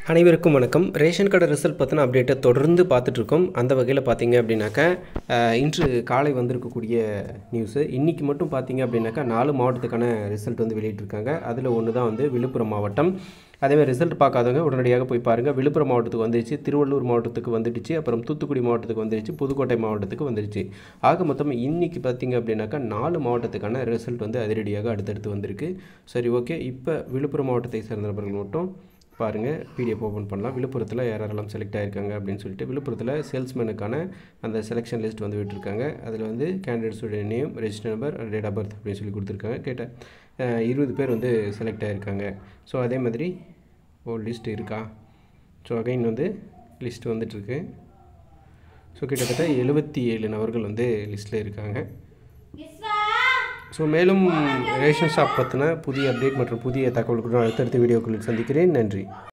அனைவருக்கும் வணக்கம். ரேஷன் கடை ரிசல்ட் பற்றின அப்டேட்டை தொடர்ந்து பார்த்துட்ருக்கோம். அந்த வகையில் பார்த்தீங்க அப்படின்னாக்கா இன்று காலை வந்திருக்கக்கூடிய நியூஸு இன்றைக்கி மட்டும் பார்த்தீங்க அப்படின்னாக்கா 4 மாவட்டத்துக்கான ரிசல்ட் வந்து வெளியிட்டிருக்காங்க. அதில் ஒன்று தான் வந்து விழுப்புரம் மாவட்டம். அதேமாதிரி ரிசல்ட் பார்க்காதவங்க உடனடியாக போய் பாருங்கள். விழுப்புரம் மாவட்டத்துக்கு வந்துடுச்சு, திருவள்ளூர் மாவட்டத்துக்கு வந்துடுச்சு, அப்புறம் தூத்துக்குடி மாவட்டத்துக்கு வந்துடுச்சு, புதுக்கோட்டை மாவட்டத்துக்கு வந்துடுச்சு. ஆக மொத்தம் இன்றைக்கி பார்த்தீங்க அப்படின்னாக்கா 4 மாவட்டத்துக்கான ரிசல்ட் வந்து அதிரடியாக அடுத்தடுத்து வந்திருக்கு. சரி, ஓகே. இப்போ விழுப்புரம் மாவட்டத்தை சேர்ந்த நபர்கள் மட்டும் பாருங்கள், பிடிஎஃப் ஓப்பன் பண்ணலாம். விழுப்புரத்தில் யாரெல்லாம் செலக்ட் ஆகிருக்காங்க அப்படின்னு சொல்லிட்டு விழுப்புரத்தில் சேல்ஸ்மேனுக்கான அந்த செலெக்ஷன் லிஸ்ட் வந்து விட்டுருக்காங்க. அதில் வந்து கேண்டிடேட்ஸோடைய name, register number, date of birth அப்படின்னு சொல்லி கொடுத்துருக்காங்க. 20 பேர் வந்து செலக்ட் ஆகிருக்காங்க. ஸோ அதே மாதிரி லிஸ்ட் இருக்கா? ஸோ அகைன் வந்து லிஸ்ட் வந்துட்டுருக்கு. ஸோ கிட்டத்தட்ட 77 நபர்கள் வந்து லிஸ்ட்டில் இருக்காங்க. ஸோ மேலும் ரேஷன் ஷாப் பற்றின புதிய அப்டேட் மற்றும் புதிய தகவல்களுடன் அடுத்தடுத்த வீடியோக்களில் சந்திக்கிறேன். நன்றி.